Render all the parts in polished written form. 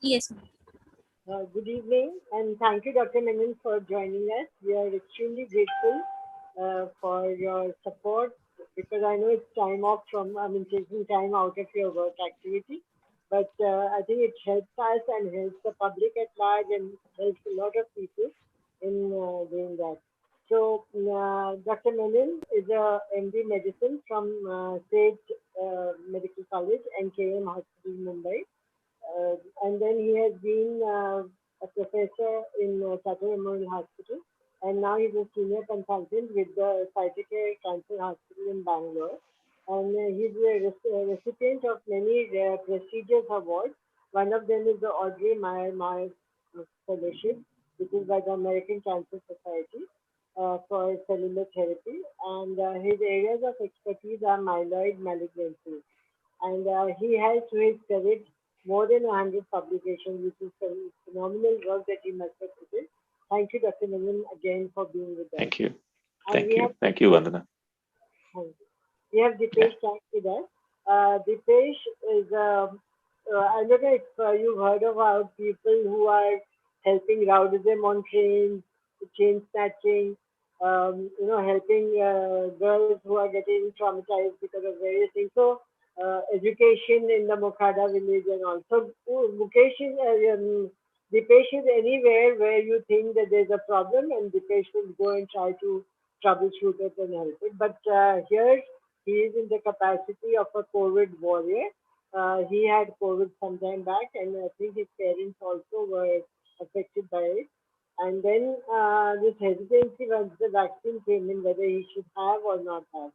Yes, ma'am. Good evening, and thank you, Dr. Menon, for joining us. We are extremely grateful for your support because I know it's time off from, I mean, taking time out of your work activity. But I think it helps us and helps the public at large and helps a lot of people in doing that. So, Dr. Menon is a MD medicine from Sage Medical College and KM Hospital, Mumbai. And then he has been a professor in Tata Memorial Hospital, and now he's a senior consultant with the Psychosocial Cancer Hospital in Bangalore. And he's a recipient of many prestigious awards. One of them is the Audrey Meyer Fellowship, which is by the American Cancer Society for cellular therapy. And his areas of expertise are myeloid malignancies, and he has to his credit more than 100 publications, which is phenomenal work that he must have put in. Thank you, Dr. Nilan, again for being with us. Thank you. And Thank you. Thank you, Vandana. we have Yeah. Dipesh Tank with us. Dipesh is, I don't know if you've heard about people who are helping rowdyism on trains, chain snatching, helping girls who are getting traumatized because of various things. So, education in the Mukhada village and all. So, Mukesh is, Dipesh is anywhere where you think that there's a problem, and Dipesh will go and try to troubleshoot it and help it. But here he is in the capacity of a COVID warrior. He had COVID some time back, and I think his parents also were affected by it. And then this hesitancy once the vaccine came in, whether he should have or not have.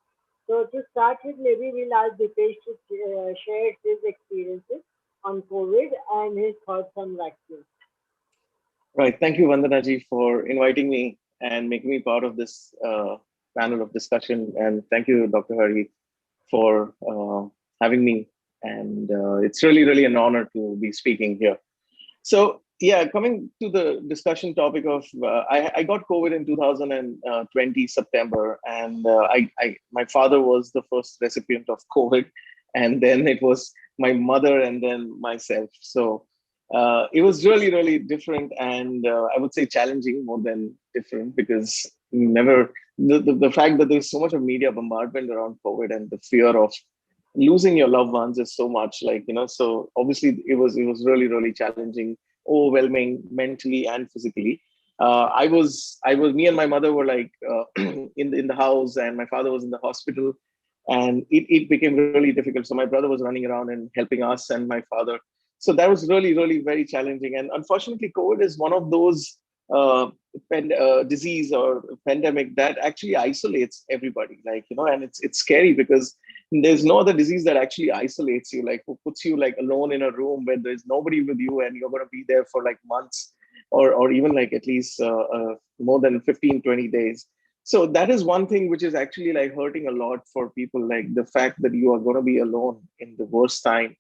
So to start with, maybe we'll ask Dipesh to share his experiences on COVID and his thoughts on vaccines. Right. Thank you, Vandana ji, for inviting me and making me part of this panel of discussion. And thank you, Dr. Hari, for having me. And it's really, really an honor to be speaking here. So, yeah, coming to the discussion topic of, I got COVID in 2020 September, and my father was the first recipient of COVID, and then it was my mother, and then myself. So it was really, really different, and I would say challenging more than different, because never the fact that there's so much of media bombardment around COVID and the fear of losing your loved ones is so much, like, so obviously it was really, really challenging, overwhelming mentally and physically. I was me and my mother were like in the house, and my father was in the hospital, and it became really difficult. So my brother was running around and helping us and my father. So that was really, really very challenging. And unfortunately, COVID is one of those disease or pandemic that actually isolates everybody, like, and it's scary, because there's no other disease that actually isolates you, like, who puts you like alone in a room where there's nobody with you, and you're going to be there for like months, or even like at least more than 15-20 days. So that is one thing which is actually like hurting a lot for people, like the fact that you are going to be alone in the worst time.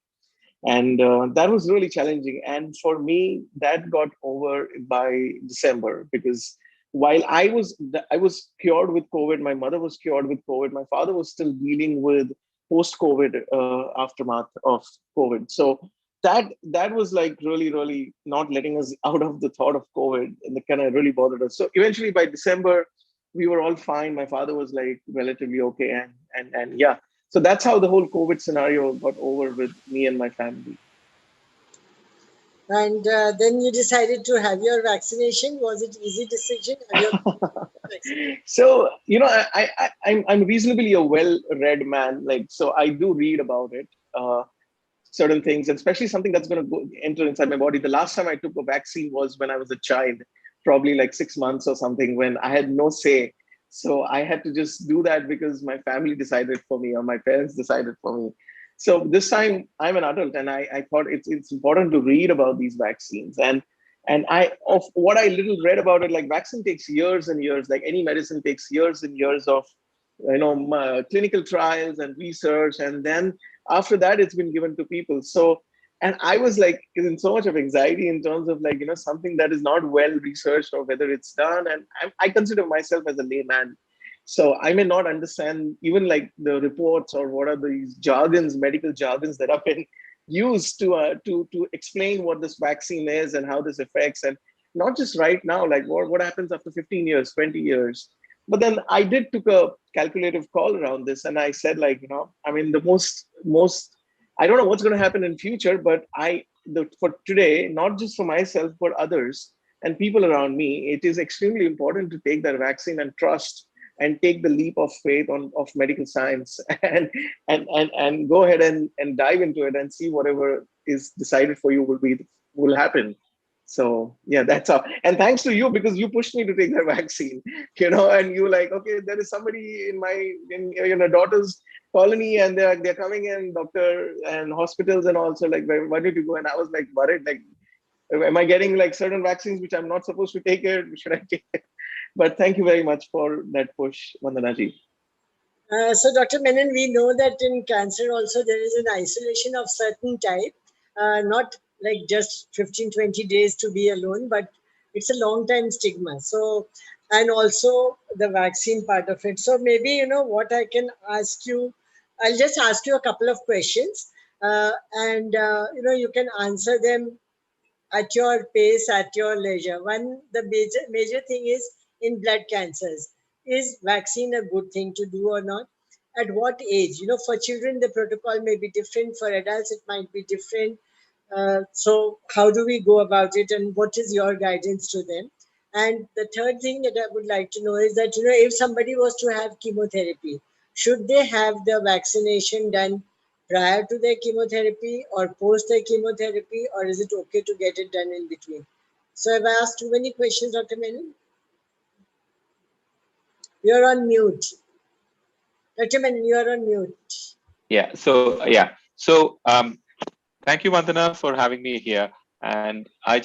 And that was really challenging. And for me, that got over by December, because while I was cured with COVID, my mother was cured with COVID, my father was still dealing with post-COVID aftermath of COVID. So that was like really, really not letting us out of the thought of COVID, and that kind of really bothered us. So eventually by December, we were all fine. My father was like relatively okay, and yeah. So that's how the whole COVID scenario got over with me and my family. And then you decided to have your vaccination. Was it easy decision? Have your vaccination? So I'm reasonably a well-read man, like, so I do read about it, certain things, and especially something that's going to go enter inside my body. The last time I took a vaccine was when I was a child, probably like 6 months or something, when I had no say. So I had to just do that because my family decided for me, or my parents decided for me. So this time I'm an adult, and I thought it's important to read about these vaccines. And I, of what I little read about it, like, vaccine takes years and years, like any medicine takes years and years of clinical trials and research, and then after that it's been given to people. So, and I was like in so much of anxiety in terms of, like, something that is not well researched, or whether it's done. And I consider myself as a layman, so I may not understand even like the reports, or what are these jargons, medical jargons that have been use to explain what this vaccine is and how this affects, and not just right now, like what happens after 15 years, 20 years. But then I did took a calculative call around this, and I said, like, I mean, the most I don't know what's going to happen in future, but for today, not just for myself, for others and people around me, it is extremely important to take that vaccine and trust and take the leap of faith of medical science and go ahead and dive into it and see whatever is decided for you will happen. So yeah, that's how. And thanks to you, because you pushed me to take that vaccine, and you like, okay, there is somebody in daughter's colony, and they're coming in, doctor and hospitals, and also like, why did you go? And I was like worried, like, am I getting like certain vaccines which I'm not supposed to take it? Should I take it? But thank you very much for that push, Vandanaji. So, Dr. Menon, we know that in cancer also there is an isolation of certain type, not like just 15, 20 days to be alone, but it's a long time stigma. So, and also the vaccine part of it. So maybe, what I can ask you, I'll just ask you a couple of questions, and, you can answer them at your pace, at your leisure. One, the major thing is in blood cancers. Is vaccine a good thing to do or not? At what age? For children, the protocol may be different. For adults, it might be different. So how do we go about it, and what is your guidance to them? And the third thing that I would like to know is that, if somebody was to have chemotherapy, should they have the vaccination done prior to their chemotherapy or post their chemotherapy, or is it okay to get it done in between? So have I asked too many questions, Dr. Menon? You're on mute. Dr. Menon, you're on mute. Yeah. So thank you, Vandana, for having me here. And I'll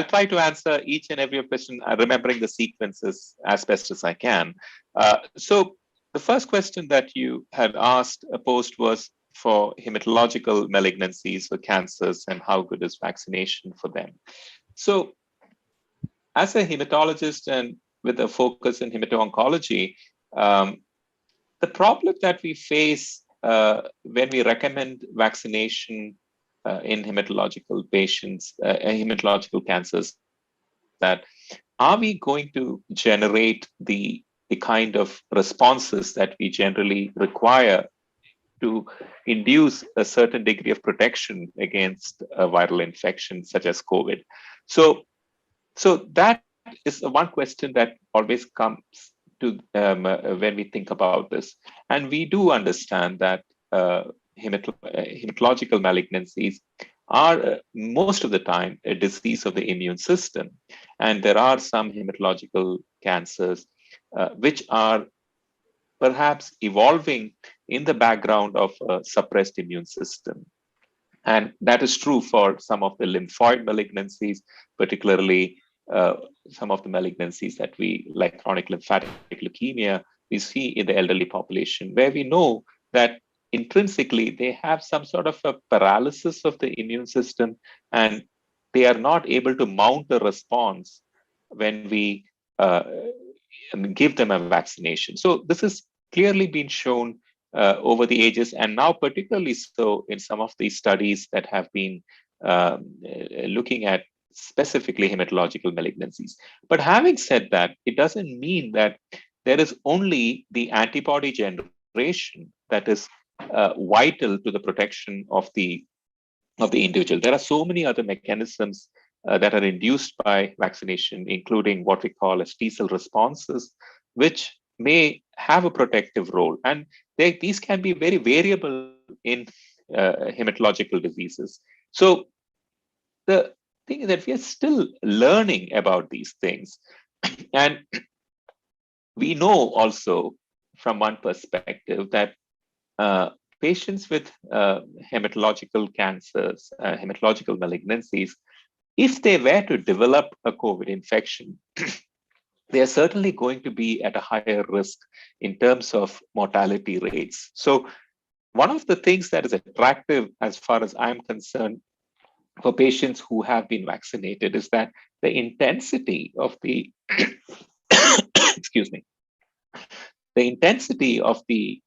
try to answer each and every question, remembering the sequences as best as I can. So the first question that you had posed was for hematological malignancies or cancers, and how good is vaccination for them? So as a hematologist and with a focus in hemato-oncology, the problem that we face when we recommend vaccination in hematological patients, hematological cancers, that are we going to generate the kind of responses that we generally require to induce a certain degree of protection against a viral infection such as COVID? So that is one question that always comes to when we think about this. And we do understand that hematological malignancies are most of the time a disease of the immune system. And there are some hematological cancers which are perhaps evolving in the background of a suppressed immune system. And that is true for some of the lymphoid malignancies, particularly some of the malignancies that like chronic lymphatic leukemia, we see in the elderly population, where we know that intrinsically they have some sort of a paralysis of the immune system, and they are not able to mount a response when we give them a vaccination. So this has clearly been shown over the ages, and now particularly so in some of these studies that have been looking at specifically hematological malignancies. But having said that, it doesn't mean that there is only the antibody generation that is vital to the protection of the individual. There are so many other mechanisms that are induced by vaccination, including what we call as T cell responses, which may have a protective role. And these can be very variable in hematological diseases. So the thing is that we are still learning about these things. And we know also from one perspective that patients with hematological cancers, hematological malignancies, if they were to develop a COVID infection, they are certainly going to be at a higher risk in terms of mortality rates. So one of the things that is attractive, as far as I'm concerned, for patients who have been vaccinated is that the intensity of the excuse me, the intensity of the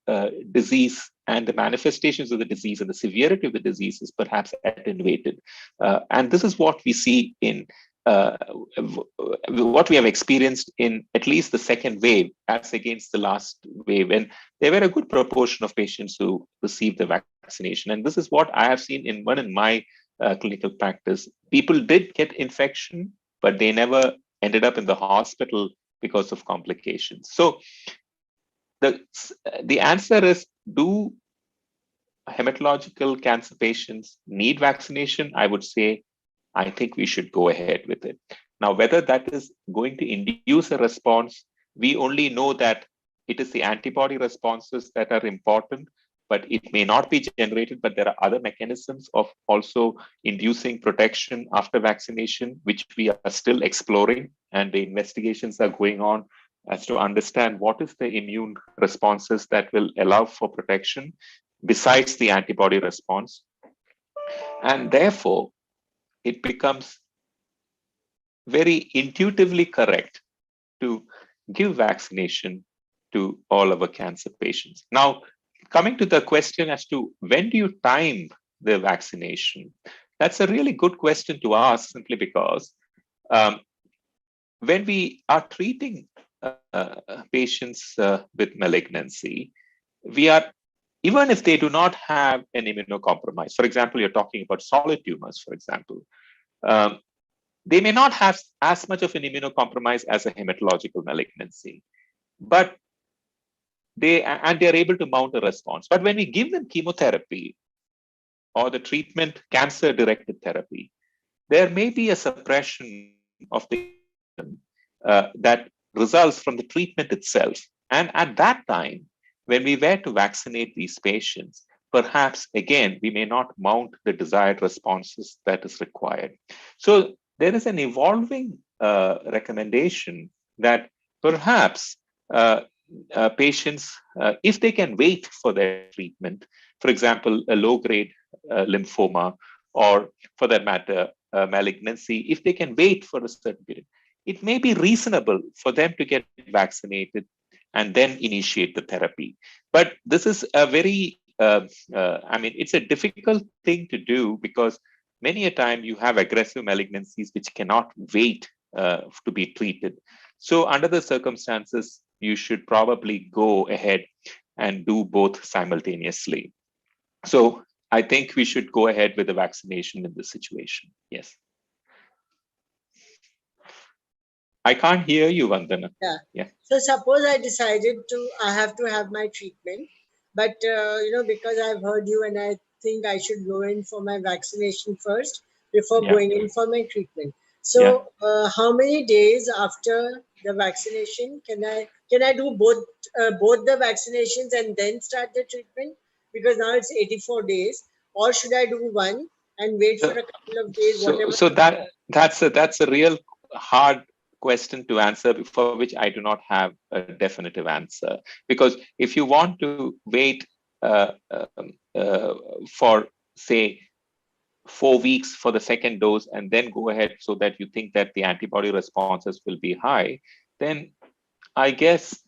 disease and the manifestations of the disease and the severity of the disease is perhaps attenuated. And this is what we see in what we have experienced in at least the second wave as against the last wave. And there were a good proportion of patients who received the vaccination. And this is what I have seen in my clinical practice. People did get infection, but they never ended up in the hospital because of complications. So the answer is, do hematological cancer patients need vaccination? I would say, I think we should go ahead with it. Now, whether that is going to induce a response, we only know that it is the antibody responses that are important, but it may not be generated, but there are other mechanisms of also inducing protection after vaccination, which we are still exploring, and the investigations are going on as to understand what is the immune responses that will allow for protection besides the antibody response. And therefore, it becomes very intuitively correct to give vaccination to all our cancer patients. Now, coming to the question as to when do you time the vaccination, that's a really good question to ask, simply because when we are treating patients with malignancy, we are, even if they do not have an immunocompromise, for example, you're talking about solid tumors, for example, they may not have as much of an immunocompromise as a hematological malignancy, but they're able to mount a response. But when we give them chemotherapy or the treatment, cancer-directed therapy, there may be a suppression of the that results from the treatment itself. And at that time, when we were to vaccinate these patients, perhaps again, we may not mount the desired responses that is required. So there is an evolving recommendation that perhaps patients, if they can wait for their treatment, for example, a low-grade lymphoma, or for that matter, malignancy, if they can wait for a certain period, it may be reasonable for them to get vaccinated and then initiate the therapy. But this is a very, it's a difficult thing to do, because many a time you have aggressive malignancies which cannot wait to be treated. So under the circumstances, you should probably go ahead and do both simultaneously. So I think we should go ahead with the vaccination in this situation. Yes. I can't hear you, Vandana. Yeah. So suppose I decided I have to have my treatment, but because I've heard you and I think I should go in for my vaccination first before going in for my treatment. So how many days after the vaccination can I do both the vaccinations and then start the treatment? Because now it's 84 days, or should I do one and wait for a couple of days? So that's a real hard question to answer, for which I do not have a definitive answer. Because if you want to wait for, say, 4 weeks for the second dose and then go ahead so that you think that the antibody responses will be high, then I guess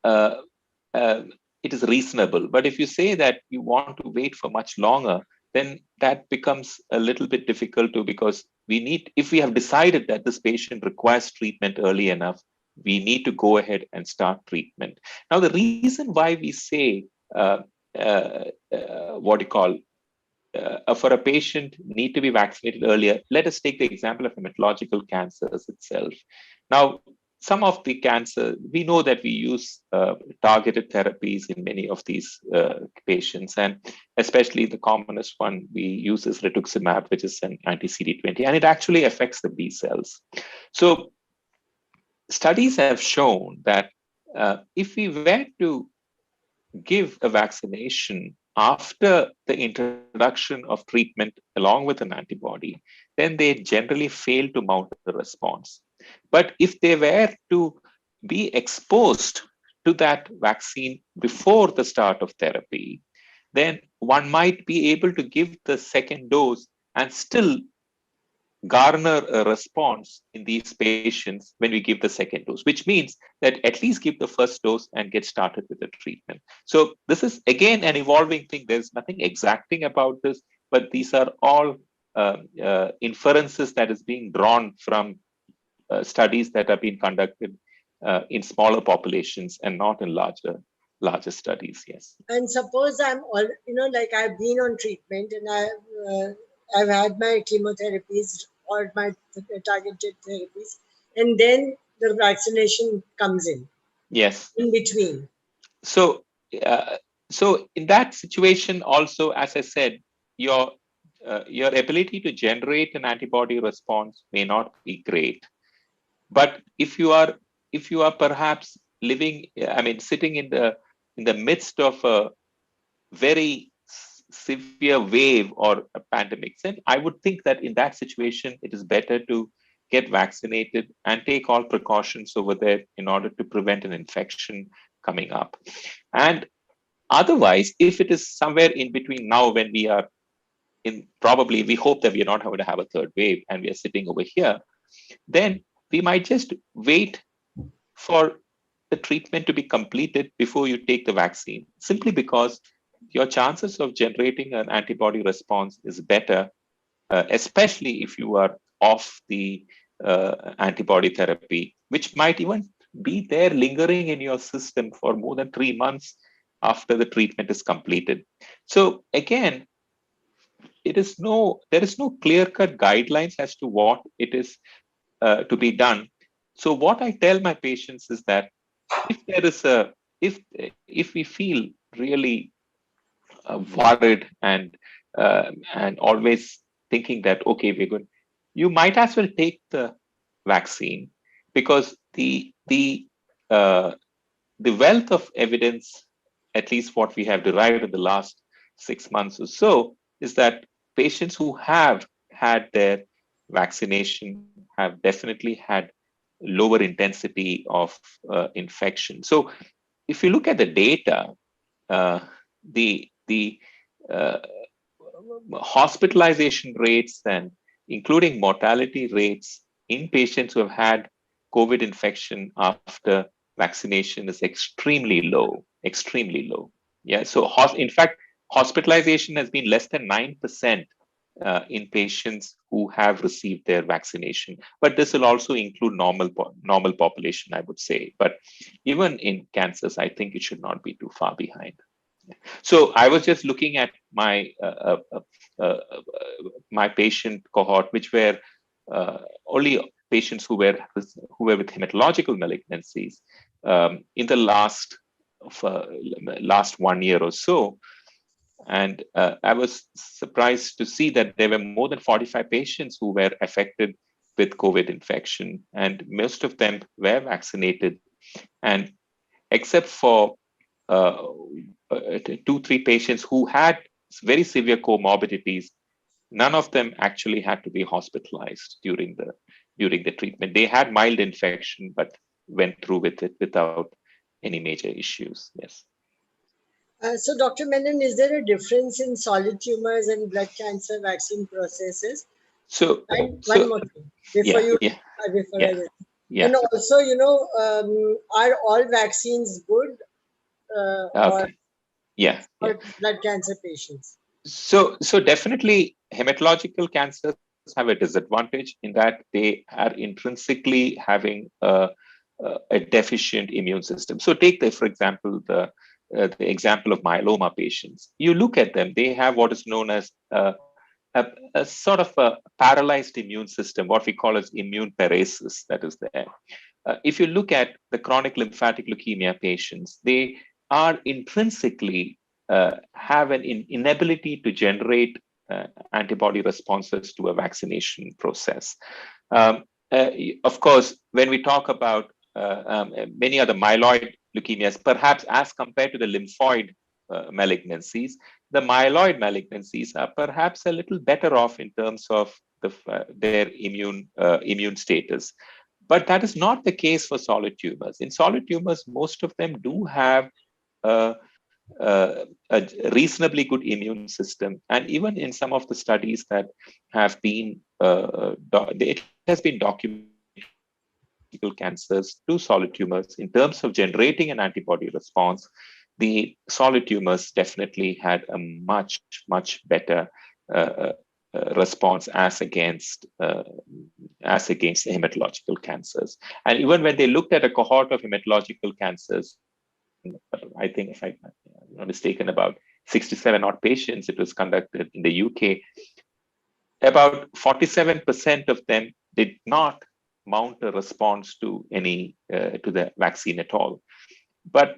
it is reasonable. But if you say that you want to wait for much longer, then that becomes a little bit difficult too, because if we have decided that this patient requires treatment early enough, we need to go ahead and start treatment. Now, the reason why we say, for a patient need to be vaccinated earlier, let us take the example of hematological cancers itself. Now, some of the cancer, we know that we use targeted therapies in many of these patients, and especially the commonest one we use is rituximab, which is an anti-CD20, and it actually affects the B cells. So studies have shown that if we were to give a vaccination after the introduction of treatment along with an antibody, then they generally fail to mount the response. But if they were to be exposed to that vaccine before the start of therapy, then one might be able to give the second dose and still garner a response in these patients when we give the second dose, which means that at least give the first dose and get started with the treatment. So this is again an evolving thing. There's nothing exacting about this, but these are all inferences that is being drawn from studies that have been conducted in smaller populations and not in larger studies. Yes. And suppose I'm all, like I've been on treatment and I've had my chemotherapies or my targeted therapies, and then the vaccination comes Yes. in between. So, uh, so in that situation, also, as I said, your ability to generate an antibody response may not be great. But if you are perhaps living, I mean, sitting in the midst of a very severe wave or a pandemic, then I would think that in that situation, it is better to get vaccinated and take all precautions over there in order to prevent an infection coming up. And otherwise, if it is somewhere in between now when we are in, probably we hope that we are not going to have a third wave and we are sitting over here, then we might just wait for the treatment to be completed before you take the vaccine, simply because your chances of generating an antibody response is better, especially if you are off the antibody therapy, which might even be there lingering in your system for more than 3 months after the treatment is completed. So again, there is no clear cut guidelines as to what it is to be done. So what I tell my patients is that if there is a if we feel really worried and always thinking that okay, we're going, you might as well take the vaccine, because uh, the wealth of evidence, at least what we have derived in the last 6 months or so, is that patients who have had their vaccination have definitely had lower intensity of infection. So if you look at the data, the uh, hospitalization rates and including mortality rates in patients who have had COVID infection after vaccination is extremely low, extremely low. Yeah. So in fact, hospitalization has been less than 9% in patients who have received their vaccination. But this will also include normal population, I would say. But even in cancers, I think it should not be too far behind. So I was just looking at uh, my patient cohort, which were only patients who were with hematological malignancies in the last 1 year or so. And I was surprised to see that there were more than 45 patients who were affected with COVID infection, and most of them were vaccinated. And except for uh, 2-3 patients who had very severe comorbidities, none of them actually had to be hospitalized during the treatment. They had mild infection, but went through with it without any major issues. Yes. So, Dr. Menon, is there a difference in solid tumors and blood cancer vaccine processes? So, And one more thing before yeah, you, yeah, before yeah, I, yeah. and also, are all vaccines good or Okay. Yeah, yeah. for blood cancer patients? So definitely hematological cancers have a disadvantage in that they are intrinsically having a deficient immune system. So take for example, the example of myeloma patients. You look at them; they have what is known as a sort of a paralyzed immune system, what we call as immune paresis, that is there. If you look at the chronic lymphatic leukemia patients, they are intrinsically have an inability to generate antibody responses to a vaccination process. Um, uh, of course, when we talk about many other myeloid leukemias, perhaps as compared to the lymphoid malignancies, the myeloid malignancies are perhaps a little better off in terms of their immune status. But that is not the case for solid tumors. In solid tumors, most of them do have uh, a reasonably good immune system. And even in some of the studies that have been it has been documented hematological cancers to solid tumors in terms of generating an antibody response. The solid tumors definitely had a much better uh, response as against the hematological cancers. And even when they looked at a cohort of hematological cancers, I think if I'm not mistaken, about 67 odd patients, it was conducted in the UK. About 47% of them did not mount a response to to the vaccine at all. But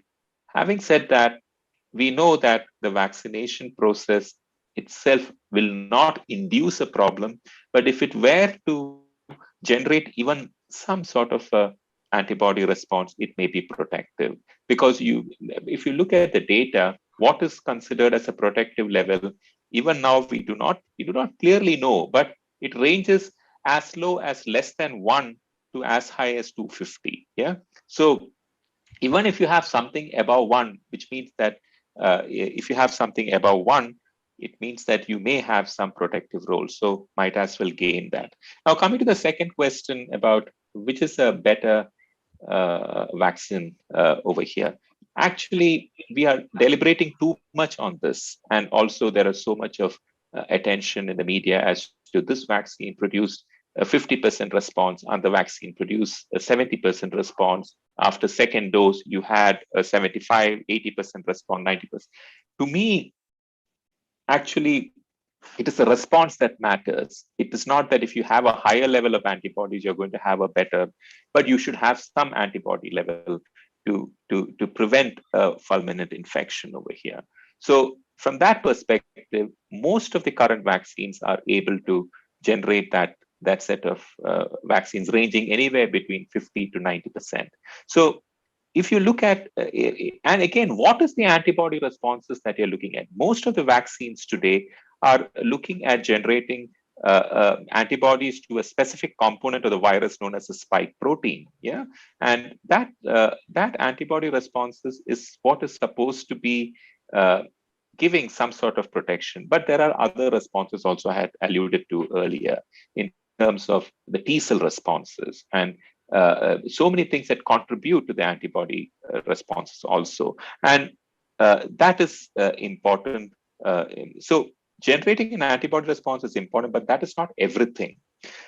having said that, we know that the vaccination process itself will not induce a problem, but if it were to generate even some sort of a antibody response, it may be protective. Because if you look at the data, what is considered as a protective level, even now we do not clearly know, but it ranges as low as less than 1 to as high as 250. Yeah. So even if you have something above 1, which means that if you have something above 1, it means that you may have some protective role. So might as well gain that. Now, coming to the second question about which is a better vaccine over here. Actually, we are deliberating too much on this. And also there is so much of attention in the media as to this vaccine produced a 50% response and the vaccine produced a 70% response. After second dose, you had a 75, 80% response, 90%. To me, actually, it is the response that matters. It is not that if you have a higher level of antibodies, you're going to have a better, but you should have some antibody level to prevent a fulminant infection over here. So from that perspective, most of the current vaccines are able to generate that set of vaccines ranging anywhere between 50 to 90%. So if you look at, and again, what is the antibody responses that you're looking at? Most of the vaccines today are looking at generating antibodies to a specific component of the virus known as a spike protein. Yeah, and that antibody responses is what is supposed to be giving some sort of protection. But there are other responses also I had alluded to earlier in terms of the T cell responses and so many things that contribute to the antibody responses also. And that is important. So generating an antibody response is important, but that is not everything.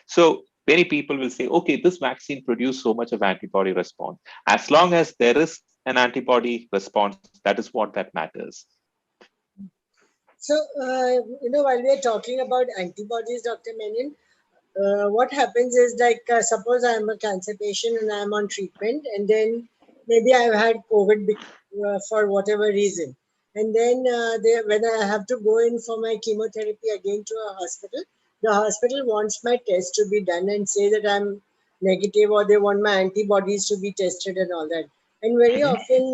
So many people will say, okay, this vaccine produced so much of antibody response. As long as there is an antibody response, that is what that matters. So, while we are talking about antibodies, Dr. Menon, what happens is like, suppose I am a cancer patient and I am on treatment, and then maybe I've had COVID for whatever reason. And then when I have to go in for my chemotherapy again to a hospital, the hospital wants my test to be done and say that I'm negative, or they want my antibodies to be tested and all that. And very often,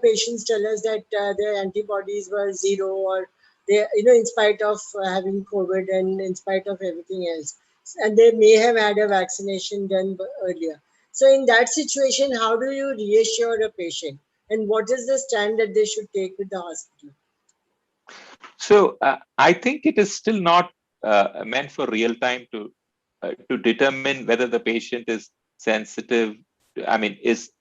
patients tell us that their antibodies were zero, or they, in spite of having COVID and in spite of everything else, and they may have had a vaccination done earlier. So, in that situation, how do you reassure a patient? And what is the stand that they should take with the hospital? So I think it is still not meant for real time to determine whether the patient is sensitive. I mean, is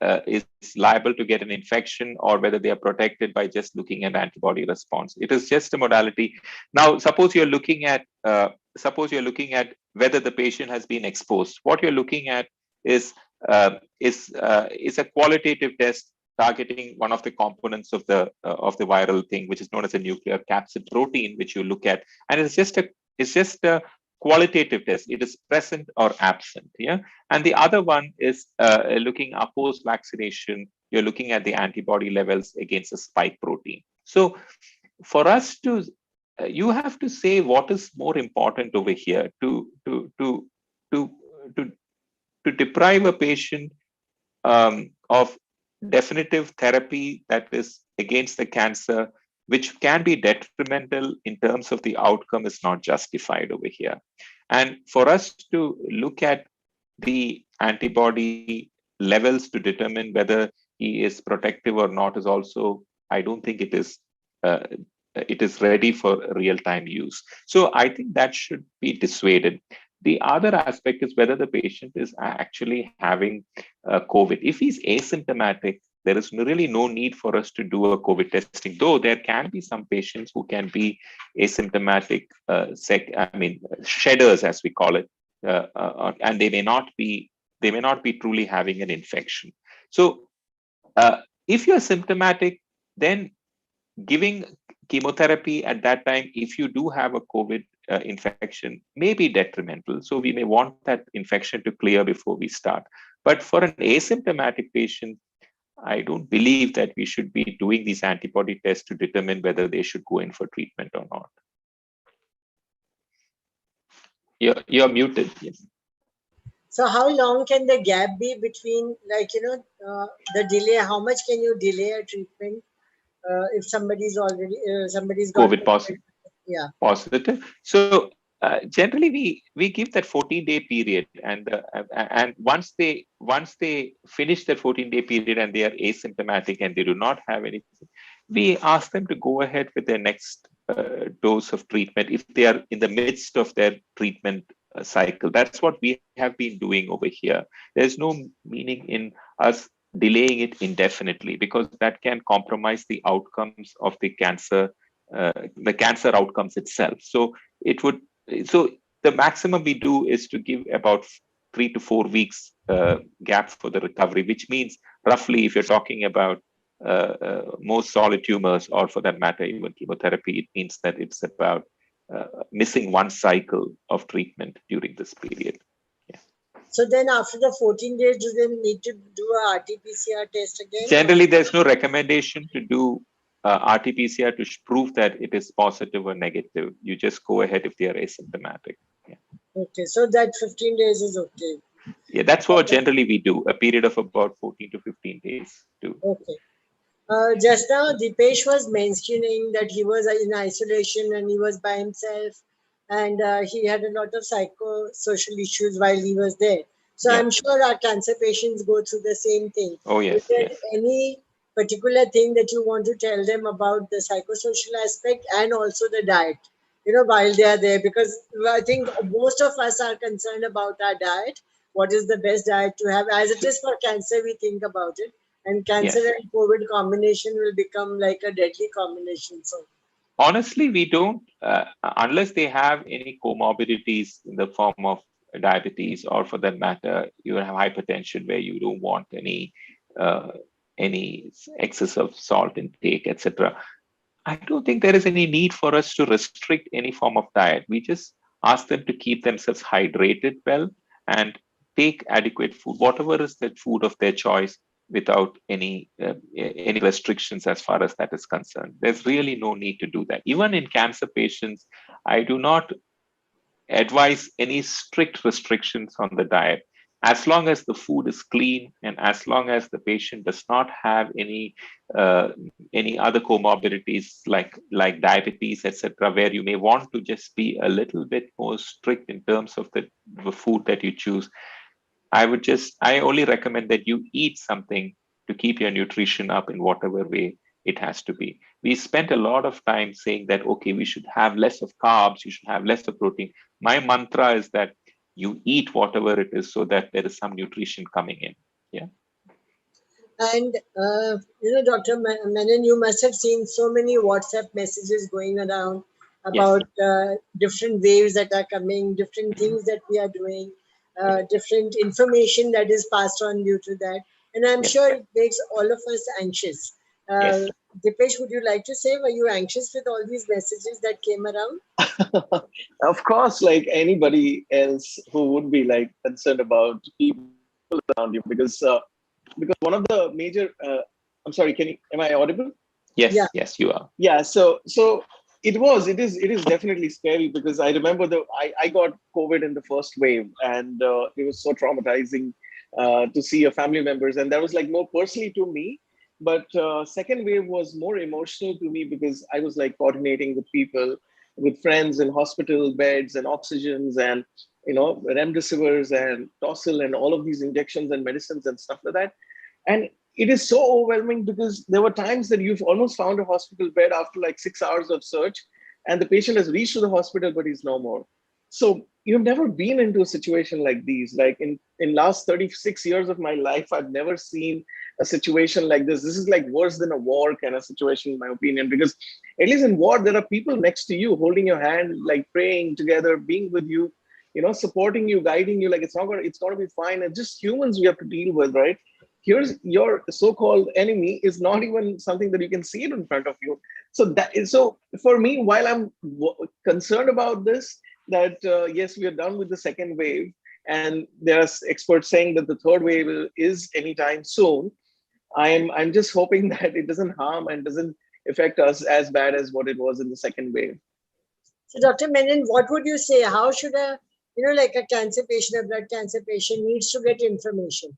liable to get an infection, or whether they are protected by just looking at antibody response. It is just a modality. Now, suppose you're looking at whether the patient has been exposed. What you're looking at is a qualitative test targeting one of the components of the viral thing, which is known as a nuclear capsid protein, which you look at, and it's just a qualitative test. It is present or absent. Yeah, and the other one is looking at post vaccination. You're looking at the antibody levels against a spike protein. So for us to you have to say what is more important over here to to to deprive a patient of definitive therapy that is against the cancer, which can be detrimental in terms of the outcome, is not justified over here. And for us to look at the antibody levels to determine whether he is protective or not is also, I don't think uh, it is ready for real-time use. So I think that should be dissuaded. The other aspect is whether the patient is actually having COVID. If he's asymptomatic, there is really no need for us to do a COVID testing, though there can be some patients who can be asymptomatic, shedders, as we call it, and they may not be truly having an infection. So if you're symptomatic, then giving chemotherapy at that time, if you do have a COVID infection, may be detrimental. So we may want that infection to clear before we start. But for an asymptomatic patient, I don't believe that we should be doing these antibody tests to determine whether they should go in for treatment or not. You're muted. Yes. So how long can the gap be between, the delay? How much can you delay a treatment if somebody's got COVID positive? Yeah. Positive. So generally, we give that 14-day period, and once they finish that 14-day period and they are asymptomatic and they do not have anything, we ask them to go ahead with their next dose of treatment if they are in the midst of their treatment cycle. That's what we have been doing over here. There's no meaning in us delaying it indefinitely, because that can compromise the outcomes of the cancer outcomes itself. So the maximum we do is to give about 3 to 4 weeks gap for the recovery, which means roughly, if you're talking about most solid tumors, or for that matter, even chemotherapy, it means that it's about missing one cycle of treatment during this period. Yeah. So then after the 14 days, do they need to do a RT-PCR test again? Generally, there's no recommendation to do RT-PCR to prove that it is positive or negative. You just go ahead if they are asymptomatic. Yeah. Okay, so that 15 days is okay. Yeah, that's what generally we do, a period of about 14 to 15 days too. Okay. Just now, Dipesh was mentioning that he was in isolation and he was by himself, and he had a lot of psychosocial issues while he was there. So I'm sure our cancer patients go through the same thing. Oh, yes. Is there any particular thing that you want to tell them about the psychosocial aspect and also the diet, while they are there? Because I think most of us are concerned about our diet. What is the best diet to have? As it is for cancer, we think about it. And cancer and COVID combination will become like a deadly combination. So, honestly, we don't, unless they have any comorbidities in the form of diabetes, or for that matter, you have hypertension where you don't want any excess of salt intake, etc. I don't think there is any need for us to restrict any form of diet. We just ask them to keep themselves hydrated well and take adequate food, whatever is the food of their choice, without any restrictions as far as that is concerned. There's really no need to do that. Even in cancer patients, I do not advise any strict restrictions on the diet. As long as the food is clean and as long as the patient does not have any other comorbidities like diabetes, etc., where you may want to just be a little bit more strict in terms of the food that you choose, I only recommend that you eat something to keep your nutrition up in whatever way it has to be. We spent a lot of time saying that, okay, we should have less of carbs, you should have less of protein. My mantra is that you eat whatever it is so that there is some nutrition coming in. Yeah. And, Dr. Menon, you must have seen so many WhatsApp messages going around about different waves that are coming, different things that we are doing. Different information that is passed on due to that. And I'm sure it makes all of us anxious. Dipesh, would you like to say, were you anxious with all these messages that came around? Of course, like anybody else who would be like concerned about people around you, because one of the major, I'm sorry, am I audible? Yes, yes, you are. Yeah, so it is definitely scary, because I remember I got COVID in the first wave, and it was so traumatizing to see your family members, and that was like more personally to me. But second wave was more emotional to me, because I was like coordinating with people, with friends in hospital beds and oxygens and remdesivirs and Tosil and all of these injections and medicines and stuff like that. And it is so overwhelming, because there were times that you've almost found a hospital bed after like 6 hours of search, and the patient has reached to the hospital, but he's no more. So you've never been into a situation like these. Like in last 36 years of my life, I've never seen a situation like this. This is like worse than a war kind of situation, in my opinion, because at least in war, there are people next to you holding your hand, like praying together, being with you, supporting you, guiding you. Like it's gonna be fine. And just humans we have to deal with, right? Here's your so-called enemy is not even something that you can see it in front of you. So for me, while I'm concerned about this, that yes, we are done with the second wave, and there are experts saying that the third wave is anytime soon. I'm just hoping that it doesn't harm and doesn't affect us as bad as what it was in the second wave. So, Dr. Menon, what would you say? How should like a cancer patient, a blood cancer patient needs to get information?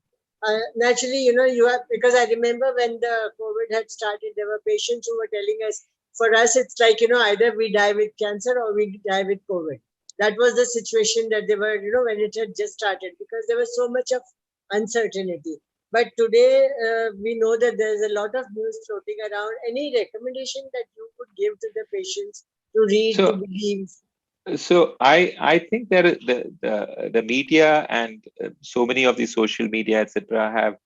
Naturally, you have, because I remember when the COVID had started, there were patients who were telling us, for us, it's like, either we die with cancer or we die with COVID. That was the situation that they were, when it had just started, because there was so much of uncertainty. But today, we know that there's a lot of news floating around. Any recommendation that you could give to the patients to read, to believe? So I think that the media and so many of the social media, etc.,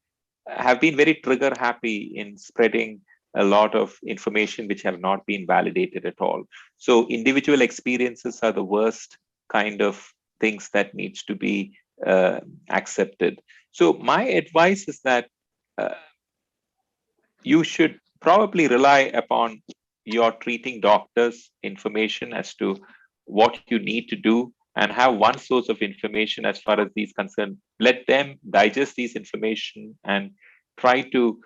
have been very trigger happy in spreading a lot of information which have not been validated at all. So individual experiences are the worst kind of things that needs to be accepted. So my advice is that you should probably rely upon your treating doctor's information as to what you need to do, and have one source of information as far as these concerned. Let them digest these information and try to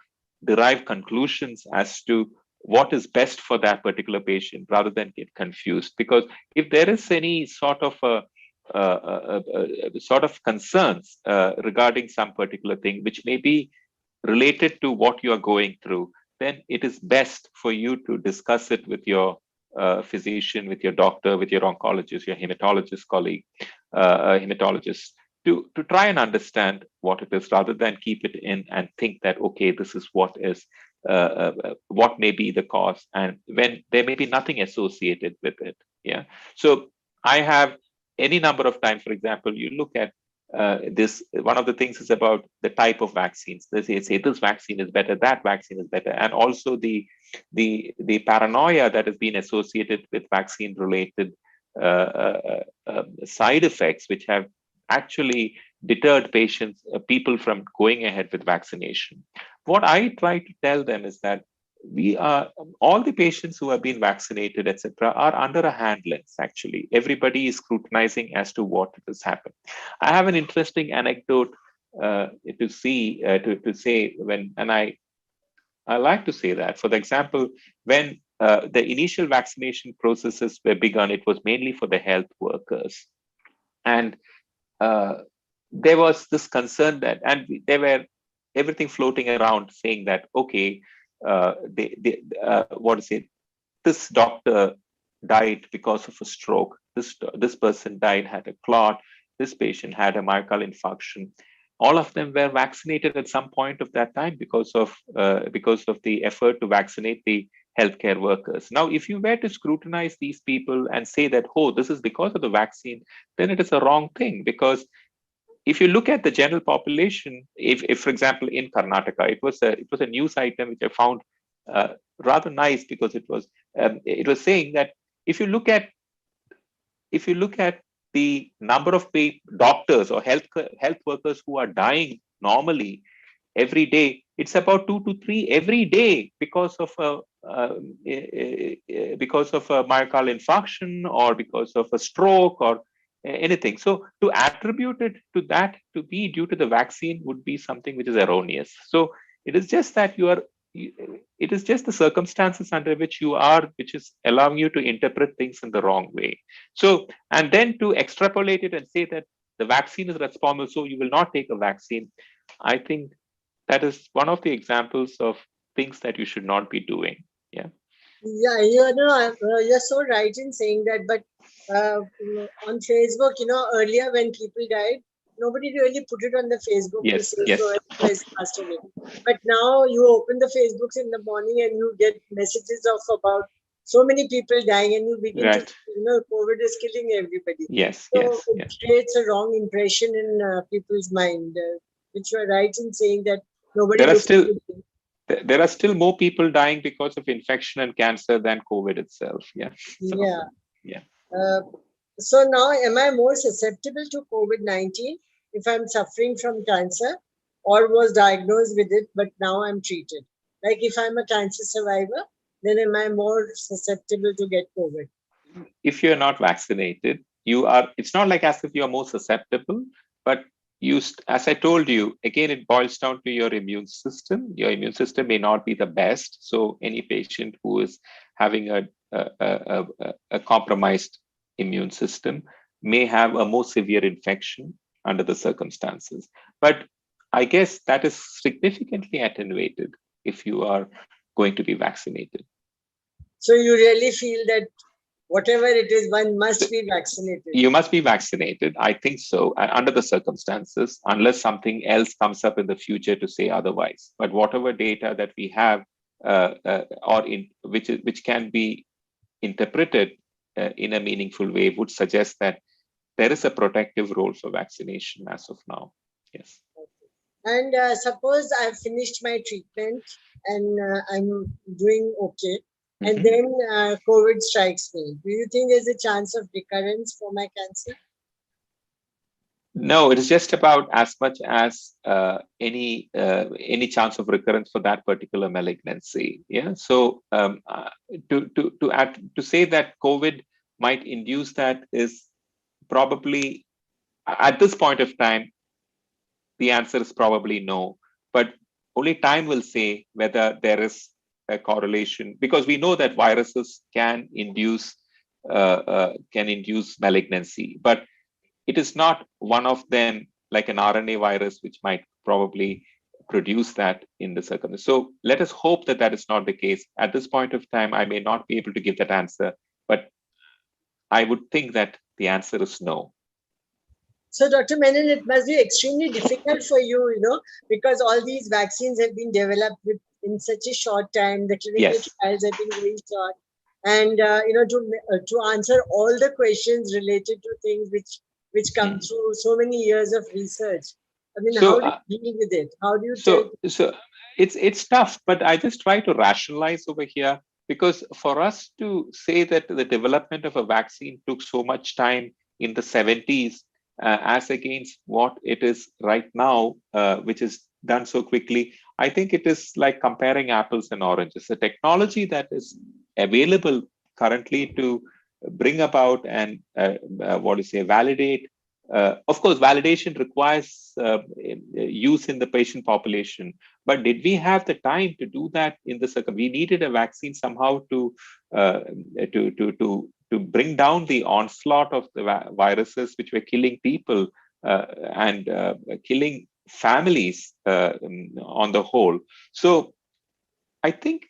derive conclusions as to what is best for that particular patient rather than get confused. Because if there is any sort of sort of concerns regarding some particular thing which may be related to what you are going through, then it is best for you to discuss it with your physician, with your doctor, with your oncologist, your hematologist colleague, hematologist, to try and understand what it is, rather than keep it in and think that, okay, this is what may be the cause, and when there may be nothing associated with it. Yeah. So I have any number of times, for example, you look at this, one of the things is about the type of vaccines. They say this vaccine is better, that vaccine is better, and also the paranoia that has been associated with vaccine related side effects, which have actually deterred people from going ahead with vaccination. What I try to tell them is that all the patients who have been vaccinated, etc., are under a hand lens. Actually, everybody is scrutinizing as to what has happened. I have an interesting anecdote to say when, and I like to say that, for example, when the initial vaccination processes were begun, it was mainly for the health workers, and there was this concern that, and there were everything floating around saying that, okay, what is it? This doctor died because of a stroke. This person died, had a clot. This patient had a myocardial infarction. All of them were vaccinated at some point of that time because of the effort to vaccinate the healthcare workers. Now, if you were to scrutinize these people and say that, oh, this is because of the vaccine, then it is a wrong thing. Because if you look at the general population, if for example in Karnataka, it was a news item which I found rather nice, because it was saying that if you look at the number of doctors or health workers who are dying normally every day, it's about 2 to 3 every day because of a myocardial infarction or because of a stroke or anything. So to attribute it to that to be due to the vaccine would be something which is erroneous. So it is just that it is just the circumstances under which you are, which is allowing you to interpret things in the wrong way. So, and then to extrapolate it and say that the vaccine is responsible, so you will not take a vaccine. I think that is one of the examples of things that you should not be doing. Yeah. Yeah, you're so right in saying that. But on Facebook, earlier when people died, nobody really put it on the Facebook to say so and so is passed away. But now you open the Facebooks in the morning and you get messages of about so many people dying, and you begin to, Right. COVID is killing everybody. Yes, So yes, it yes. creates a wrong impression in people's mind, which you are right in saying that nobody There are looks still at it. there are still more people dying because of infection and cancer than COVID itself. Yeah. So Yeah. yeah. Uh, so now, am I more susceptible to COVID-19 if I'm suffering from cancer or was diagnosed with it, but now I'm treated? Like if I'm a cancer survivor, then am I more susceptible to get COVID? If you're not vaccinated, you are. It's not like as if you are more susceptible, but as I told you, again, it boils down to your immune system. Your immune system may not be the best. So any patient who is having a compromised immune system may have a more severe infection under the circumstances. But I guess that is significantly attenuated if you are going to be vaccinated. So you really feel that whatever it is, one So must be vaccinated. you must be vaccinated. I think so, under the circumstances, unless something else comes up in the future to say otherwise. But whatever data that we have, which can be interpreted in a meaningful way, would suggest that there is a protective role for vaccination as of now. Yes. And suppose I've finished my treatment and I'm doing okay, and then COVID strikes me. Do you think there's a chance of recurrence for my cancer? No, it is just about as much as any chance of recurrence for that particular malignancy. Yeah. So to say that COVID might induce that is probably, at this point of time, the answer is probably no. But only time will say whether there is a correlation, because we know that viruses can induce malignancy, but it is not one of them, like an RNA virus, which might probably produce that in the circumstance. So let us hope that that is not the case. At this point of time, I may not be able to give that answer, but I would think that the answer is no. So, Dr. Menon, it must be extremely difficult for you, because all these vaccines have been developed in such a short time. The clinical Yes. trials have been very short, and to answer all the questions related to things which come through so many years of research. I mean, how do you deal with it? How do you tell? So it's tough, but I just try to rationalize over here, because for us to say that the development of a vaccine took so much time in the 70s, as against what it is right now, which is done so quickly, I think it is like comparing apples and oranges. The technology that is available currently to bring about and validate. Of course, validation requires use in the patient population. But did we have the time to do that in the circum? We needed a vaccine somehow to bring down the onslaught of the viruses which were killing people and killing families on the whole. So I think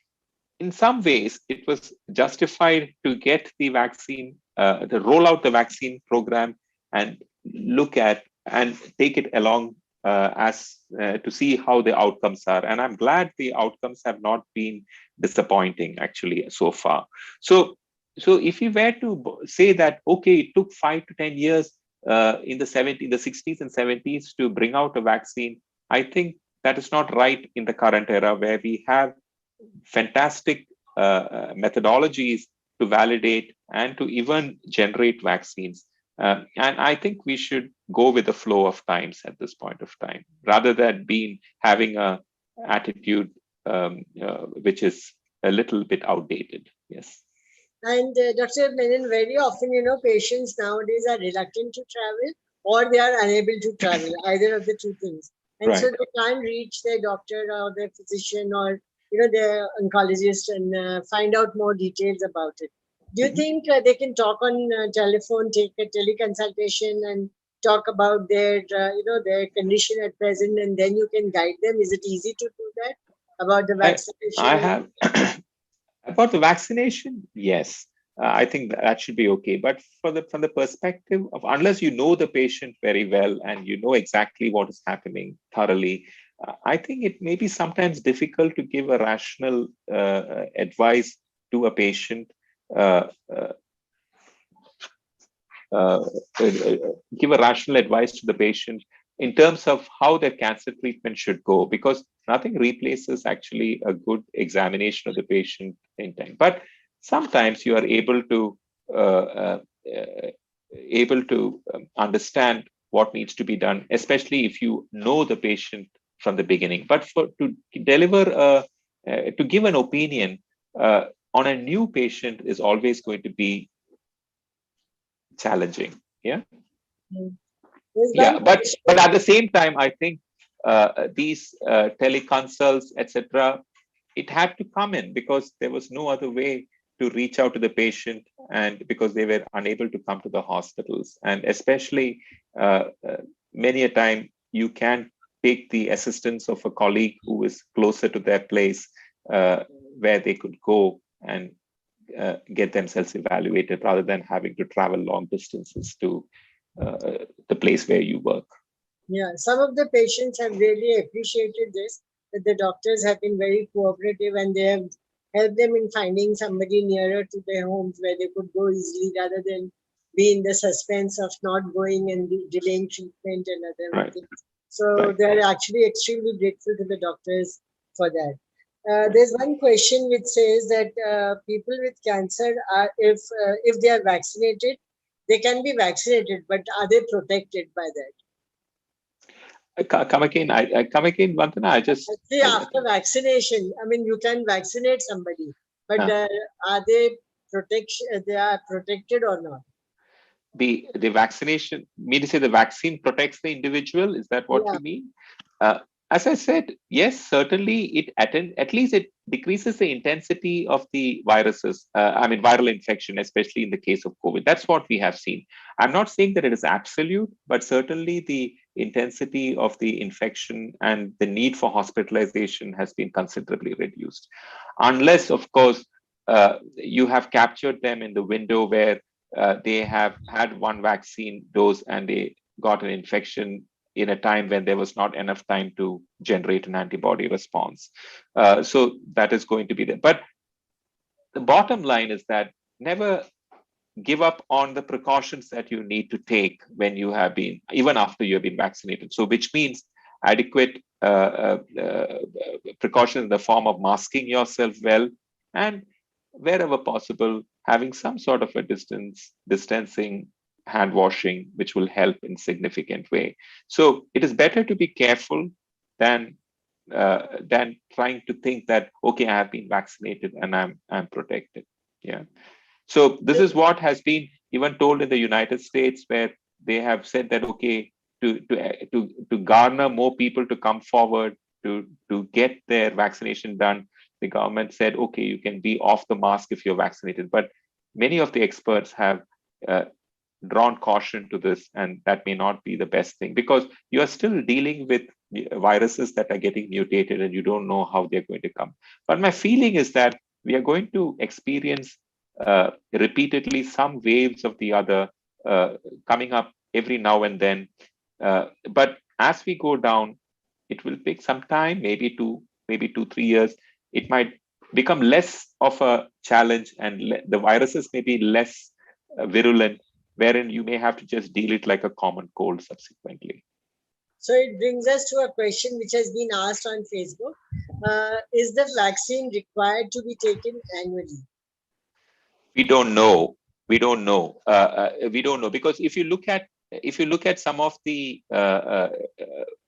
in some ways it was justified to get the vaccine, to roll out the vaccine program and look at and take it along as to see how the outcomes are. And I'm glad the outcomes have not been disappointing actually so far. So if you were to say that, okay, it took 5 to 10 years in the 60s and 70s to bring out a vaccine, I think that is not right in the current era, where we have fantastic methodologies to validate and to even generate vaccines. And I think we should go with the flow of times at this point of time, rather than having a attitude which is a little bit outdated. Yes. And Dr. Menon, very often, patients nowadays are reluctant to travel, or they are unable to travel, either of the two things. And so they can't reach their doctor or their physician or their oncologist and find out more details about it. Do you think they can talk on telephone, take a teleconsultation, and talk about their their condition at present, and then you can guide them? Is it easy to do that about the vaccination? I have about the vaccination, yes. I think that should be okay. But from the perspective of, unless you know the patient very well and you know exactly what is happening thoroughly, I think it may be sometimes difficult to give a rational advice to a patient uh, uh, uh, give a rational advice to the patient in terms of how their cancer treatment should go, because nothing replaces actually a good examination of the patient in time. But sometimes you are uh, uh, uh, able to understand what needs to be done, especially if you know the patient from the beginning. But for to deliver to give an opinion on a new patient is always going to be challenging. Yeah. Mm. There's Yeah, one but question. at the same time, I think these teleconsults, etc., it had to come in because there was no other way to reach out to the patient, and because they were unable to come to the hospitals, and especially uh, uh, many a time you can take the assistance of a colleague who is closer to their place, where they could go and get themselves evaluated rather than having to travel long distances to the place where you work. Yeah, some of the patients have really appreciated this, that the doctors have been very cooperative and they have helped them in finding somebody nearer to their homes where they could go easily rather than be in the suspense of not going and delaying treatment and other Right, things. So right. they're actually extremely grateful to the doctors for that. Right. There's one question which says that people with cancer are, if they are vaccinated, they can be vaccinated, but are they protected by that? Come again. I come again, Vandana. I just. Actually, after vaccination, I mean, you can vaccinate somebody, but Uh, are they protection? They are protected or not? the vaccination. Mean to say the vaccine protects the individual? Is that what Yeah. you mean? Uh, as I said, yes, certainly at least it decreases the intensity of the viruses. I mean, viral infection, especially in the case of COVID. That's what we have seen. I'm not saying that it is absolute, but certainly the intensity of the infection and the need for hospitalization has been considerably reduced. Unless, of course, you have captured them in the window where they have had one vaccine dose and they got an infection in a time when there was not enough time to generate an antibody response. So that is going to be there. But the bottom line is that never give up on the precautions that you need to take when you have been, even after you have been vaccinated. So, which means adequate precautions in the form of masking yourself well, and wherever possible, having some sort of a distancing, hand washing, which will help in significant way. So, it is better to be careful than trying to think that okay, I have been vaccinated and I'm protected. Yeah. So this is what has been even told in the United States, where they have said that okay, to garner more people to come forward to get their vaccination done, the government said okay, you can be off the mask if you're vaccinated. But many of the experts have uh, drawn caution to this, and that may not be the best thing because you are still dealing with viruses that are getting mutated and you don't know how they're going to come. But my feeling is that we are going to experience repeatedly some waves of the other coming up every now and then. But as we go down, it will take some time, maybe 2 3 years. It might become less of a challenge, and the viruses may be less virulent, wherein you may have to just deal it like a common cold subsequently. So it brings us to a question which has been asked on Facebook. Is the vaccine required to be taken annually? We don't know. We don't know. We don't know because if you look at some of the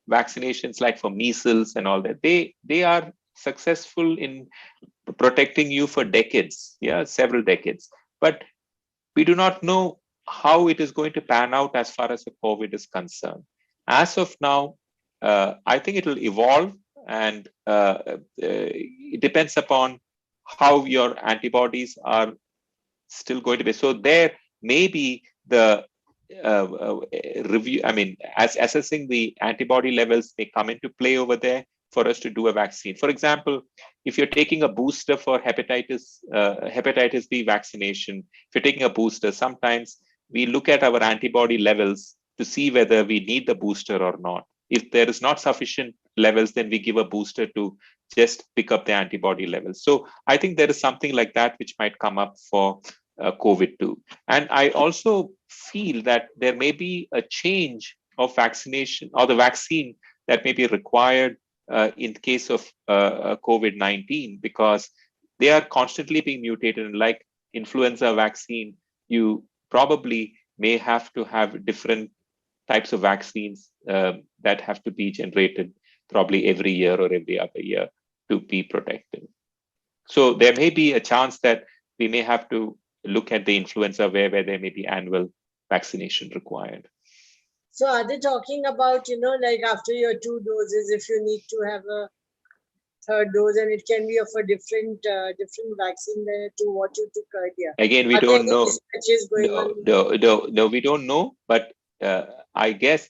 vaccinations, like for measles and all that, they are successful in protecting you for decades, yeah, several decades. But we do not know how it is going to pan out as far as the COVID is concerned. As of now, I think it will evolve, and it depends upon how your antibodies are still going to be. So there may be the review. I mean, as assessing the antibody levels may come into play over there for us to do a vaccine. For example, if you're taking a booster for hepatitis B vaccination, if you're taking a booster, sometimes we look at our antibody levels to see whether we need the booster or not. If there is not sufficient levels, then we give a booster to just pick up the antibody levels. So I think there is something like that which might come up for COVID too. And I also feel that there may be a change of vaccination or the vaccine that may be required in the case of COVID-19, because they are constantly being mutated. And like influenza vaccine, you probably may have to have different types of vaccines that have to be generated probably every year or every other year to be protected. So there may be a chance that we may have to look at the influenza where there may be annual vaccination required. So are they talking about, like after your 2 doses, if you need to have a third dose, and it can be of a different vaccine to what you took earlier? Again, we don't know. No, we don't know. But I guess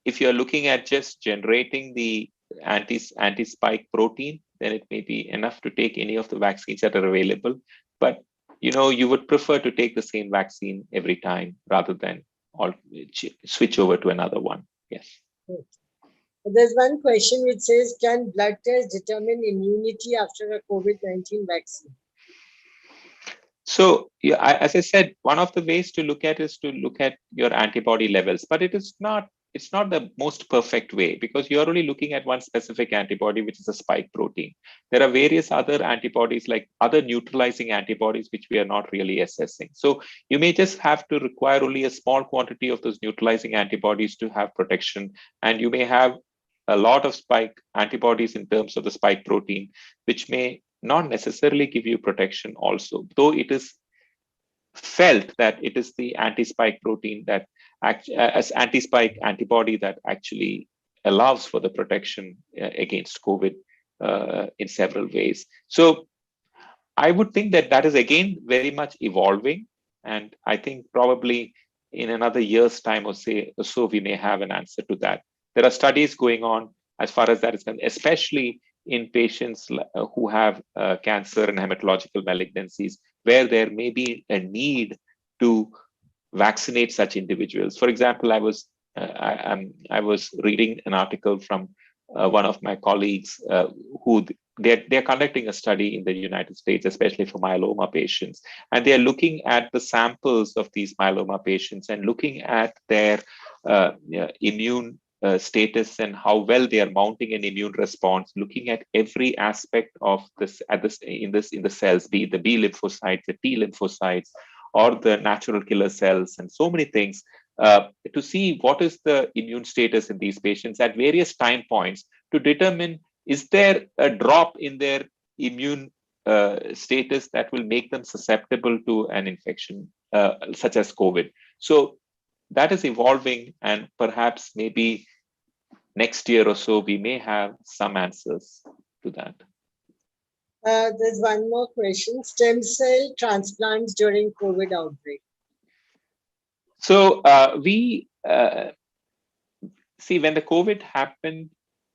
if you're looking at just generating the anti-spike protein, then it may be enough to take any of the vaccines that are available. But you would prefer to take the same vaccine every time rather than switch over to another one. Yes. There's one question which says, can blood tests determine immunity after a COVID-19 vaccine? So, as I said, one of the ways to look at is to look at your antibody levels, but it's not the most perfect way, because you're only looking at one specific antibody, which is a spike protein. There are various other antibodies, like other neutralizing antibodies, which we are not really assessing. So you may just have to require only a small quantity of those neutralizing antibodies to have protection. And you may have a lot of spike antibodies in terms of the spike protein, which may not necessarily give you protection also, though it is felt that it is the anti-spike protein that as anti-spike antibody that actually allows for the protection against COVID in several ways. So I would think that is again very much evolving, and I think probably in another year's time or so we may have an answer to that. There are studies going on as far as that is concerned, especially in patients who have cancer and hematological malignancies, where there may be a need to vaccinate such individuals. For example, I was reading an article from one of my colleagues who they're conducting a study in the United States, especially for myeloma patients, and they're looking at the samples of these myeloma patients and looking at their immune status and how well they are mounting an immune response, looking at every aspect of this in the cells, be it the B lymphocytes, the T lymphocytes, or the natural killer cells, and so many things, to see what is the immune status in these patients at various time points to determine, is there a drop in their immune status that will make them susceptible to an infection such as COVID. So that is evolving, and perhaps maybe next year or so we may have some answers to that. There's one more question: stem cell transplants during COVID outbreak. So we see, when the COVID happened,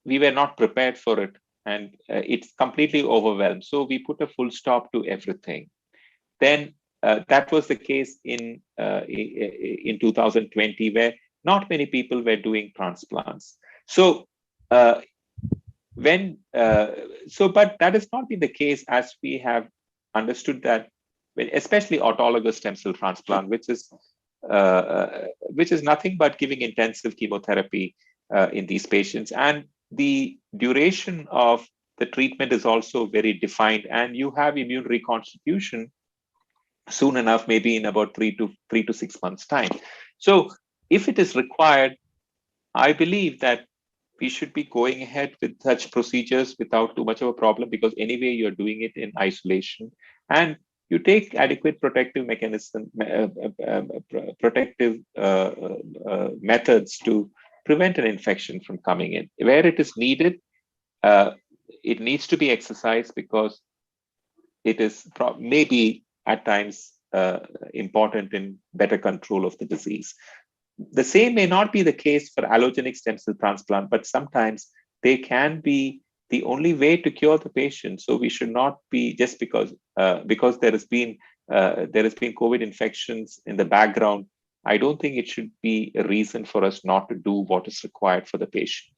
we were not prepared for it, and it's completely overwhelmed. So we put a full stop to everything. Then that was the case in 2020, where not many people were doing transplants. So but that has not been the case, as we have understood that, especially autologous stem cell transplant, which is nothing but giving intensive chemotherapy in these patients, and the duration of the treatment is also very defined, and you have immune reconstitution soon enough, maybe in about 3 to 6 months time. So if it is required, I believe that we should be going ahead with such procedures without too much of a problem, because anyway you're doing it in isolation, and you take adequate protective methods to prevent an infection from coming in. Where it is needed, it needs to be exercised, because it is maybe at times important in better control of the disease. The same may not be the case for allogenic stem cell transplant, but sometimes they can be the only way to cure the patient. So we should not be, just because there has been COVID infections in the background, I don't think it should be a reason for us not to do what is required for the patient.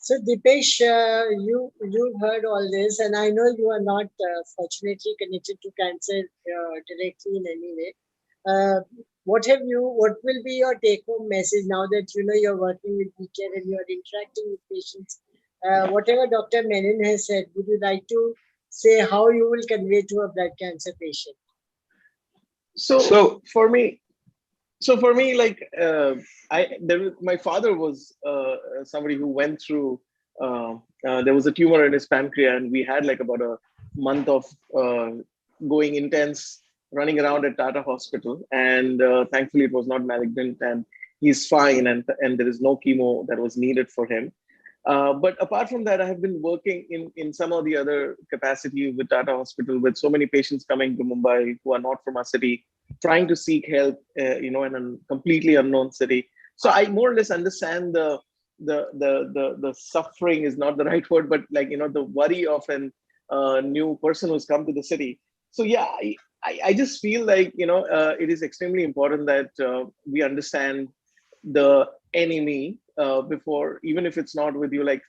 So Dipesh, you heard all this, and I know you are not fortunately connected to cancer directly in any way. Uh, what will be your take-home message now that you know you're working with weekend and you're interacting with patients? Whatever Dr. Menon has said, would you like to say how you will convey to a blood cancer patient? So So for me, like my father was somebody who went through. There was a tumor in his pancreas, and we had like about a month of uh, going intense, running around at Tata Hospital, and thankfully it was not malignant, and he's fine, and there is no chemo that was needed for him. But apart from that, I have been working in some of the other capacity with Tata Hospital, with so many patients coming to Mumbai who are not from our city, trying to seek help, in a completely unknown city. So I more or less understand the suffering is not the right word, but like the worry of an new person who's come to the city. So yeah, I just feel like it is extremely important that we understand the enemy before, even if it's not with you. Like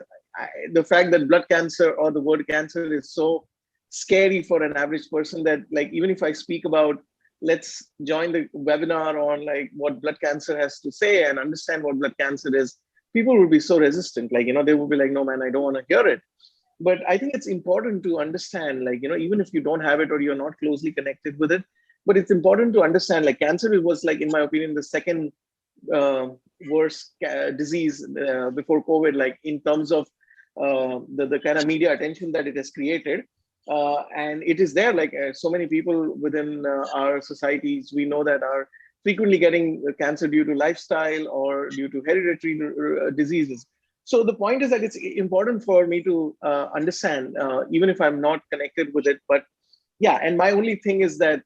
the fact that blood cancer or the word cancer is so scary for an average person, that like even if I speak about, let's join the webinar on like what blood cancer has to say and understand what blood cancer is, people will be so resistant. Like they will be like, no man, I don't want to hear it. But I think it's important to understand, like even if you don't have it or you're not closely connected with it, but it's important to understand, like cancer was, like in my opinion, the second uh, worst disease before COVID, like in terms of the kind of media attention that it has created. And it is there, like so many people within our societies, we know that are frequently getting cancer due to lifestyle or due to hereditary diseases. So the point is that it's important for me to understand, even if I'm not connected with it. But yeah, and my only thing is that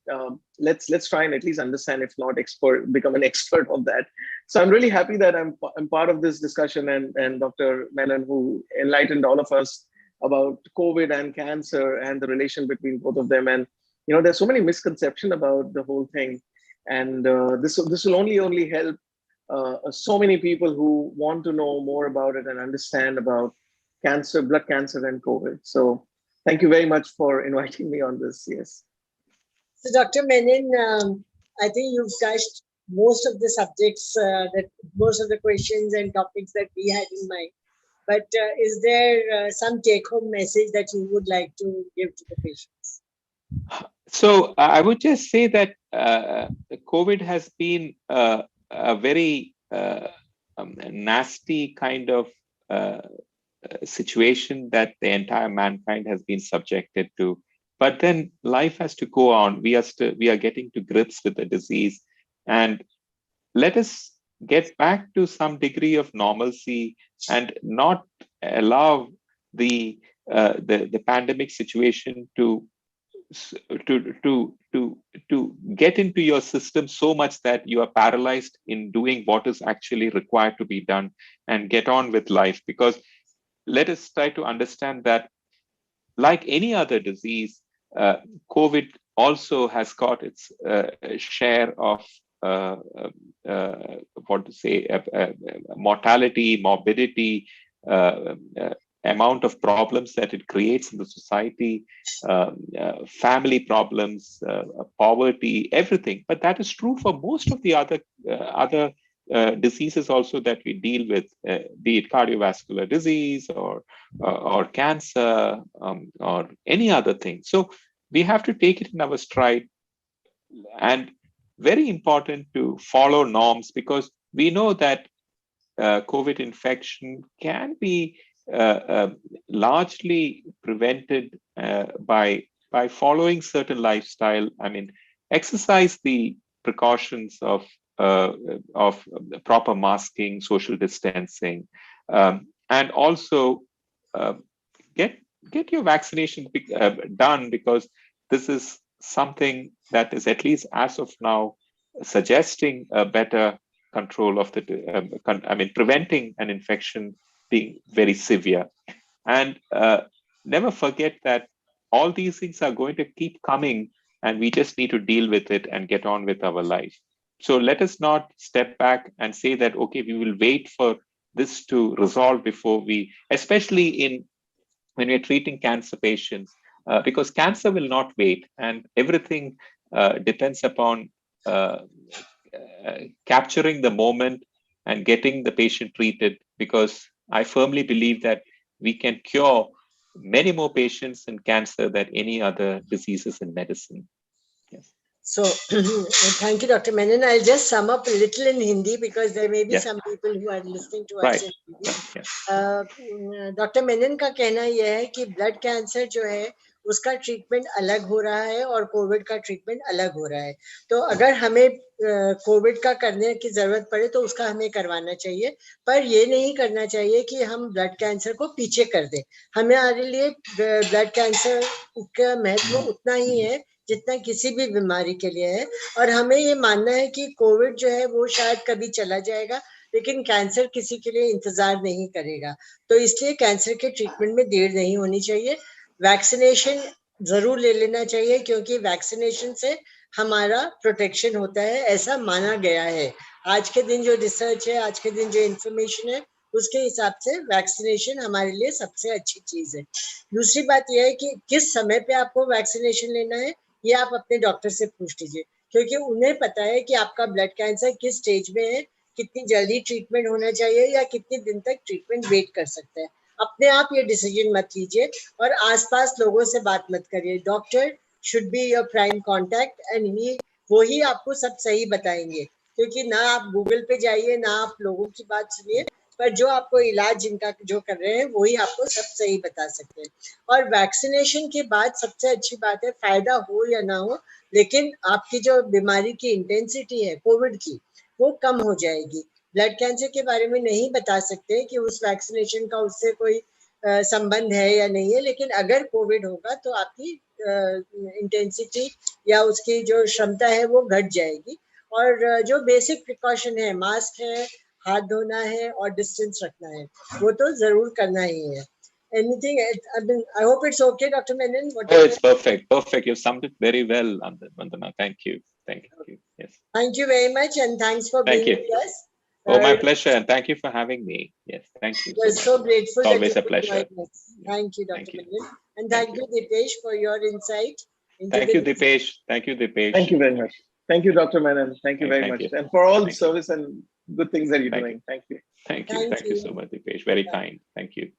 let's try and at least understand, if not expert, become an expert on that. So I'm really happy that I'm part of this discussion, and Dr. Menon, who enlightened all of us about COVID and cancer and the relation between both of them. And there's so many misconceptions about the whole thing, and this will only help so many people who want to know more about it and understand about cancer, blood cancer, and COVID. So thank you very much for inviting me on this. Yes. So, Dr. Menon, I think you've touched most of the subjects, that most of the questions and topics that we had in mind. But is there some take-home message that you would like to give to the patients? So I would just say that COVID has been a very nasty kind of situation that the entire mankind has been subjected to. But then life has to go on. We are getting to grips with the disease, and let us get back to some degree of normalcy and not allow the pandemic situation to get into your system so much that you are paralyzed in doing what is actually required to be done, and get on with life. Because let us try to understand that, like any other disease, COVID also has got its share of uh, what to say, mortality, morbidity, uh, uh, amount of problems that it creates in the society, family problems, poverty, everything. But that is true for most of the other diseases also that we deal with, be it cardiovascular disease or cancer, or any other thing. So we have to take it in our stride, and very important to follow norms, because we know that COVID infection can be largely prevented by following certain lifestyle. I mean, exercise the precautions uh, of proper masking, social distancing, and also uh, get get your vaccination done, because this is something that is, at least as of now, suggesting a better control of preventing an infection being very severe. And never forget that all these things are going to keep coming, and we just need to deal with it and get on with our life. So let us not step back and say that, okay, we will wait for this to resolve before we, especially when we're treating cancer patients, because cancer will not wait, and everything depends upon capturing the moment and getting the patient treated, because I firmly believe that we can cure many more patients in cancer than any other diseases in medicine. Yes. So, thank you, Dr. Menon. I'll just sum up a little in Hindi because there may be some people who are listening to us in Hindi. Dr. Menon का कहना यह है कि blood cancer जो है उसका treatment अलग हो रहा है और कोविड का ट्रीटमेंट अलग हो रहा है. तो अगर हमें कोविड का करने की जरूरत पड़े तो उसका हमें करवाना चाहिए, पर ये नहीं करना चाहिए कि हम ब्लड कैंसर को पीछे कर दें. हमारे लिए ब्लड कैंसर का महत्व उतना ही है जितना किसी भी बीमारी के लिए है, और हमें ये मानना है कि कोविड जो है वो शायद कभी चला जाएगा, लेकिन कैंसर किसी के लिए इंतजार नहीं करेगा. तो इसलिए कैंसर के ट्रीटमेंट में देर नहीं होनी चाहिए. वैक्सीनेशन जरूर ले लेना चाहिए क्योंकि वैक्सीनेशन से हमारा प्रोटेक्शन होता है, ऐसा माना गया है. आज के दिन जो रिसर्च है, आज के दिन जो इंफॉर्मेशन है, उसके हिसाब से वैक्सीनेशन हमारे लिए सबसे अच्छी चीज है. दूसरी बात यह है कि किस समय पे आपको वैक्सीनेशन लेना है ये आप अपने डॉक्टर से पूछ लीजिए, क्योंकि उन्हें पता है कि आपका ब्लड कैंसर किस स्टेज में है, कितनी जल्दी ट्रीटमेंट होना चाहिए या कितने दिन तक ट्रीटमेंट वेट कर सकते हैं. अपने आप ये डिसीजन मत लीजिए और आसपास लोगों से बात मत करिए. Doctor should be your prime contact and वो ही आपको सब सही बताएंगे, क्योंकि ना आप गूगल पे जाइए ना आप लोगों की बात सुनिए, पर जो आपको इलाज जिनका जो कर रहे हैं वही आपको सब सही बता सकते हैं. और वैक्सीनेशन के बाद सबसे अच्छी बात है, फायदा हो या ना हो, लेकिन आपकी जो बीमारी की इंटेंसिटी है कोविड की वो कम हो जाएगी. ब्लड कैंसर के बारे में नहीं बता सकते कि उस वैक्सीनेशन का उससे कोई संबंध है या नहीं है, लेकिन अगर कोविड होगा तो आपकी इंटेंसिटी या उसकी जो क्षमता है वो घट जाएगी. और जो बेसिक प्रिकॉशन है, मास्क है, हाथ धोना है और डिस्टेंस रखना है, वो तो जरूर करना ही है. Anything? I hope it's okay, Dr. Menon. It's perfect. You summed it very well, Vandana. Thank you. Yes. Thank you very much, and thanks for being with us. Oh, my pleasure, and thank you for having me. Yes, thank you. We're so grateful. It's always a pleasure. Thank you, Dr. Menon. And thank you, Dipesh, for your insight. Thank you, Dipesh. Thank you, Dipesh. Thank you very much. Thank you, Dr. Menon. Thank you very much. And for all the service and good things that you're doing. Thank you. Thank you so much, Dipesh. Very kind. Thank you.